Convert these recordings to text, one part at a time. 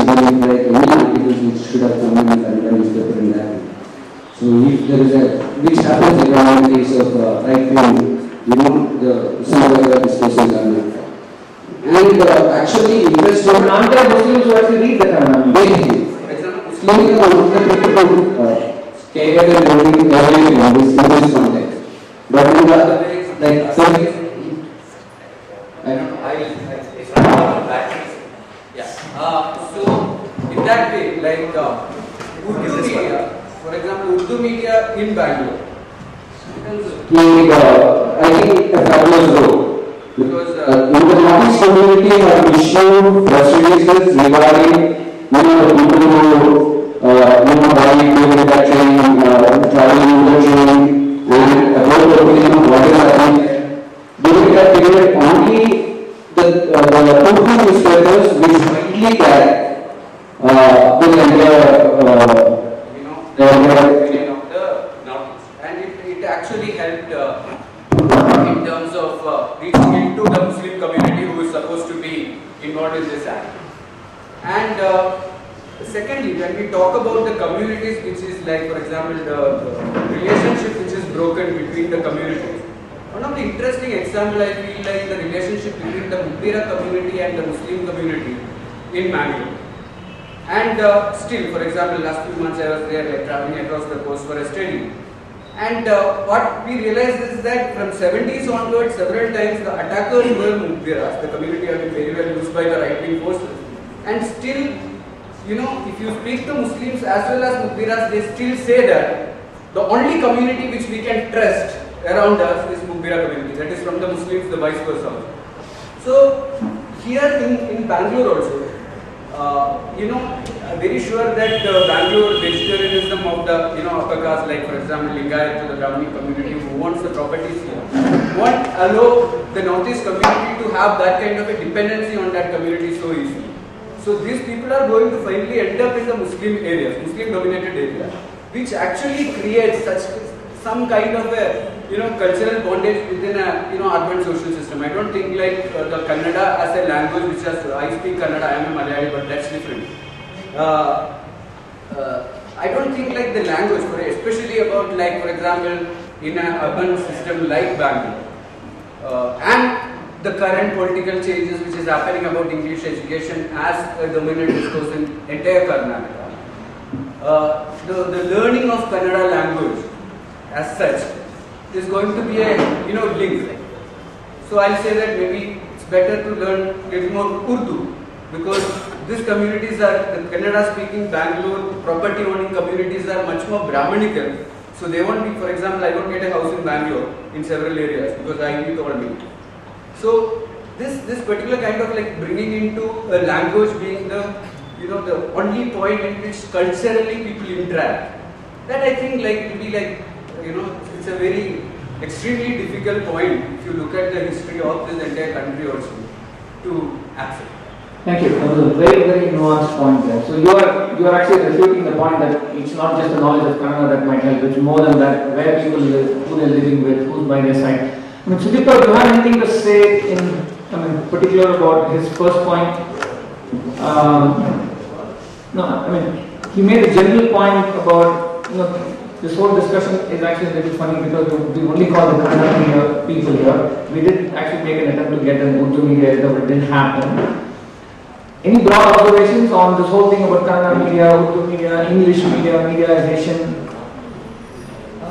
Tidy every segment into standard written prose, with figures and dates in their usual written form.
believe like any articles which should have come in Kannada newspaper in that. So if there is a, which happens in the case of right wing, some of the discussions are not. And actually interesting. Non-Muslims who actually read the Kannada. Basically, for example, Muslims are one of the people who cater and learning everything in this context. But in the other ways, like service, I don't know, it's not about that. Yeah. So, in that way, like Urdu media, for example, Urdu media in Bangalore. I think a fabulous role. Because in the Northeast community have issued press releases regarding the people who buy manufacturing, traveling industry, and about the opinion of what is happening. During that period, only the Urdu newspapers which widely carry the entire the opinion of the Northeast, and it actually helped in terms of reaching into the Muslim community who is supposed to be involved in this act. And secondly, when we talk about the communities, which is like, for example, the relationship which is broken between the communities. One of the interesting example I feel like the relationship between the Mugbira community and the Muslim community in Mangalore. And still, for example, last few months I was there, like traveling across the coast for a study. And what we realized is that from 70s onwards, several times the attackers were Mugbiras. The community had been very well used by the right-wing forces. And still, if you speak to Muslims as well as Mugbiras, they still say that the only community which we can trust around us is Mugbira community. That is from the Muslims, the vice versa. So here in Bangalore also, I'm very sure that Bangalore vegetarianism of the upper caste, like for example Lingayat to the Brahmini community who wants the properties here, won't allow the Northeast community to have that kind of a dependency on that community so easily. So these people are going to finally end up in the Muslim areas, Muslim dominated areas, which actually creates some kind of a cultural bondage within a urban social system. I don't think like the Kannada as a language, which I speak Kannada, I am a Malayali, but that's different. I don't think like the language, especially about like for example in an urban system like Bangalore, and the current political changes which is happening about English education as a dominant discourse in entire Karnataka. The learning of Kannada language as such is going to be a link. So I'll say that maybe it's better to learn a little more Urdu, because these communities are, the Kannada speaking Bangalore property owning communities are much more Brahminical. So they won't be, for example, I don't get a house in Bangalore in several areas because IIT told me. So this particular kind of like bringing into a language being the the only point in which culturally people interact, that I think like it will be like it's a very extremely difficult point if you look at the history of this entire country also to accept. Thank you. That was a very, very nuanced point there. So you are actually refuting the point that it's not just the knowledge of Kannada that might help, it's more than that, where people live, who they're living with, who's by their side. I mean, Sudipta, do you have anything to say in particular about his first point? No, I mean, he made a general point about, this whole discussion is actually a little funny because we only call the Kannada media people here. We did actually make an attempt to get an Urdu media editor, but it didn't happen. Any broad observations on this whole thing about Kannada media, Urdu media, English media, mediaization?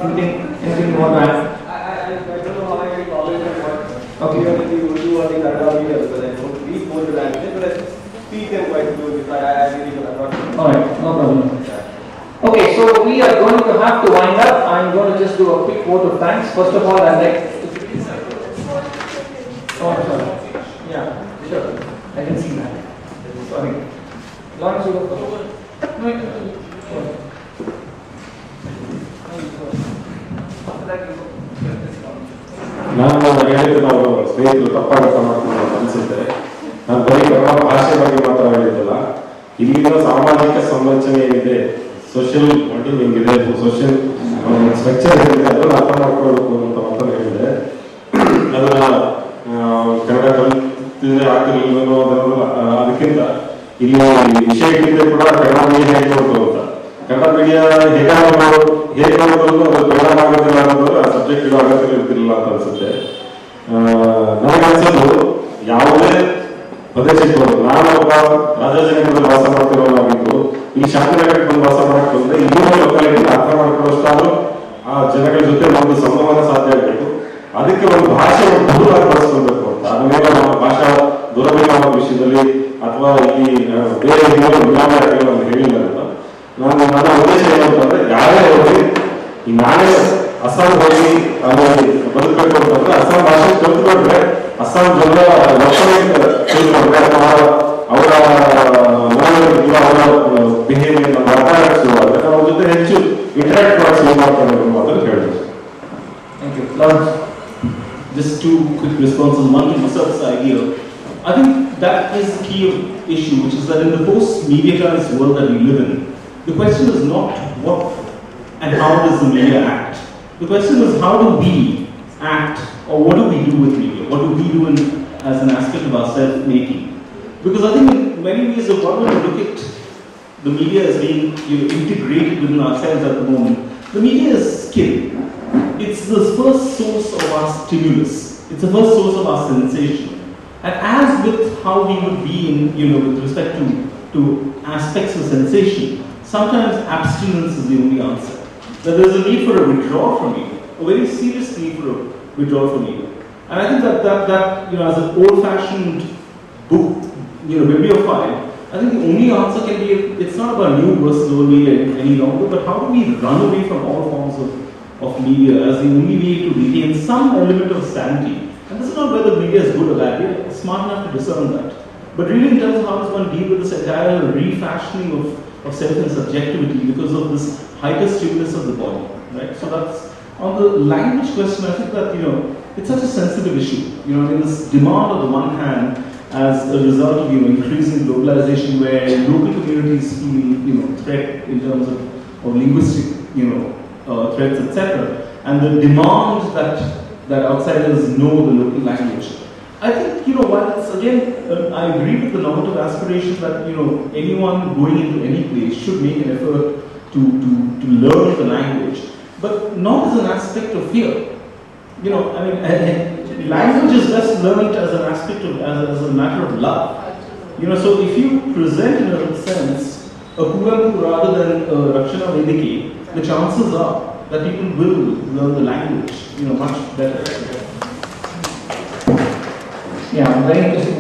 Anything more to add? I don't know how I can comment on what Okay. the Urdu or the Kannada media, because I don't read both the languages, but I speak them quite good because I really don't know. Alright, no problem. Okay, so we are going to have to wind up. I'm going to just do a quick vote of thanks. First of all, I'd like to... Oh, sorry. Yeah, sure. I can see that. Sorry. Lawrence, you go first. ನಾನು ಹೇಳಿದ್ದು ನಾವು ಸ್ನೇಹಿತರು ತಪ್ಪಾಗಿ ಅರ್ಥ ಮಾಡ್ಕೊಂಡು ಅನಿಸುತ್ತೆ. ನಾನು ಬರೀ ಕನ್ನಡ ಭಾಷೆ ಬಗ್ಗೆ ಮಾತ್ರ ಹೇಳಿದ್ದಲ್ಲ, ಇಲ್ಲಿನ ಸಾಮಾಜಿಕ ಸಂರಚನೆ ಏನಿದೆ, ಸೋಷಿಯಲ್ ಮಾಡೆಲ್ ಹೆಂಗಿದೆ, ಸೋಷಿಯಲ್ ಸ್ಟ್ರಕ್ಚರ್ ಏನಿದೆ ಅದನ್ನು ಅರ್ಥ ಮಾಡ್ಕೊಳ್ಬೇಕು ಅಂತ ಮಾತನ್ನು ಹೇಳಿದೆ. ಅದನ್ನ ಕನ್ನಡ ಕಲಿತಿದ್ರೆ ಆಗ್ತಿರ್ಲಿಲ್ಲ ಅದಕ್ಕಿಂತ ಇಲ್ಲಿ ವಿಷಯ ಇಟ್ಟಿದ್ದೆ ಕೂಡ ಕನ್ನಡ ಮೀಡಿಯಾ ಹೇಗೆ ನೋಡ್ತು ಅಂತ. ಕನ್ನಡ ಮೀಡಿಯಾ ಹೇಗೆ ನೋಡೋದು ಅದು ಪರಿಣಾಮ ಆಗೋದಿಲ್ಲ ಅನ್ನೋದು ಆ ಸಬ್ಜೆಕ್ಟ್ ಇರೋ ಅಗತ್ಯ ಇರ್ತಿರಲಿಲ್ಲ ಅಂತ ಅನ್ಸುತ್ತೆ. ನನಗೆ ಅನ್ಸೋದು ಯಾವುದೇ ಪ್ರದೇಶಕ್ಕೆ ನಾನು ಒಬ್ಬ ರಾಜಾಜಿನಗರದಲ್ಲಿ ವಾಸ ಮಾಡ್ತಿರೋನಾಗಿದ್ದು ಈ ಶಾಂತಿನಗರಕ್ಕೆ ಬಂದು ವಾಸ ಮಾಡಕ್ಕೆ ಬಂದ್ರೆ ಇನ್ನೂ ಲೋಕಾಲಿಟಿ ಅರ್ಥ ಮಾಡ್ಕೊಳ್ಳೋಷ್ಟಾದ್ರೂ ಆ ಜನಗಳ ಜೊತೆ ಒಂದು ಸಂವಹನ ಸಾಧ್ಯ ಆಗಬೇಕು. ಅದಕ್ಕೆ ಒಂದು ಭಾಷೆ ದೂರವಾಗಿ ಬಳಸ್ಕೊಳ್ಬೇಕು ಅಂತ. ಆಮೇಲೆ ನಮ್ಮ ಭಾಷಾ ದುರಭಿಮಾನ ವಿಷಯದಲ್ಲಿ ಅಥವಾ ಈ ಬೇರೆ ವಿರಾಮಗಳನ್ನು ಹೇಳಿಲ್ಲ ಅಂತ ನನ್ನ ಉದ್ದೇಶ ಏನಂತಂದ್ರೆ ಯಾರೇ ಹೋಗಿ ಈ ನಾನೇ ಅಸ್ಸಾಂ ಹೋಗಿ ಅಲ್ಲಿ ಬದುಕಬೇಕು ಅಂತಂದ್ರೆ ಅಸ್ಸಾಂ ಭಾಷೆ ಕಲ್ತ್ಕೊಂಡ್ರೆ ಅಸ್ಸಾಂ ಜನರ ರಕ್ಷಣೆ ತಿಳ್ಕೊಂಡ್ರೆ ಅಥವಾ ಅವರ ಅವರ ಬಿಹೇವಿಯರ್ ಮಾತಾಡಕ್ಕೆ ಶುರುವಾದ್ರೆ ಅವ್ರ ಜೊತೆ ಹೆಚ್ಚು ಇಂಟರಾಕ್ಟ್ ಮಾಡಕ್ಕೆ ಶುರು ಮಾಡ್ತಾರೆ ಅಂತ ಹೇಳ್ಬೋದು. Thank you. Just two quick responses. One to Musab's idea. I think that is the key issue, which is that in the post-mediatized world that we live in, the question is not what and how does the media act. The question is how do we act, or what do we do with media? What do we do as an aspect of our self-making? Because I think in many ways, if one were to look at the media as being integrated within ourselves at the moment, the media is skill. It's the first source of our stimulus. It's the first source of our sensation. And as with how we would be in, with respect to aspects of sensation, sometimes abstinence is the only answer. That there's a need for a withdrawal from media, a very serious need for a withdrawal from media. And I think that as an old-fashioned book, bibliophile, I think the only answer can be, it's not about new versus old media any longer, but how do we run away from all forms of media as the only way to retain some element of sanity. And this is not whether media is good or bad, we are smart enough to discern that. But really in terms of how does one deal with this entire refashioning of self and subjectivity because of this hyper stimulus of the body, right? So that's, on the language question, I think that, it's such a sensitive issue. This demand on the one hand as a result of, increasing globalization where local communities feel, threat in terms of linguistic, threats, etc. And the demand that outsiders know the local language. I think, while it's again, I agree with the normative aspiration that, anyone going into any place should make an effort to learn the language, but not as an aspect of fear. Language is best learned as an aspect of, as a matter of love. So if you present in a sense a Kuvempu rather than a Rakshana Vedike, the chances are that people will learn the language, much better. Yeah, very interesting.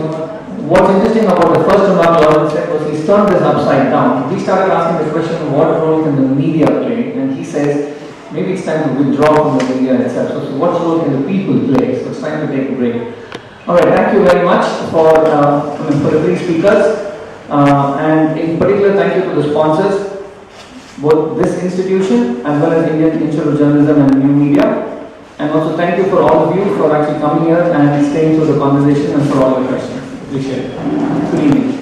What's interesting about the first remark Lawrence said was he turned this upside down. We started asking the question, what role can the media play? And he says, maybe it's time to withdraw from the media itself. So what role can the people play? So it's time to take a break. All right, thank you very much for the three speakers. And in particular, thank you to the sponsors, both this institution as well as Indian Institute of Journalism and New Media. And also thank you for all of you for actually coming here and staying through the conversation and for all the questions. Appreciate it. Good evening.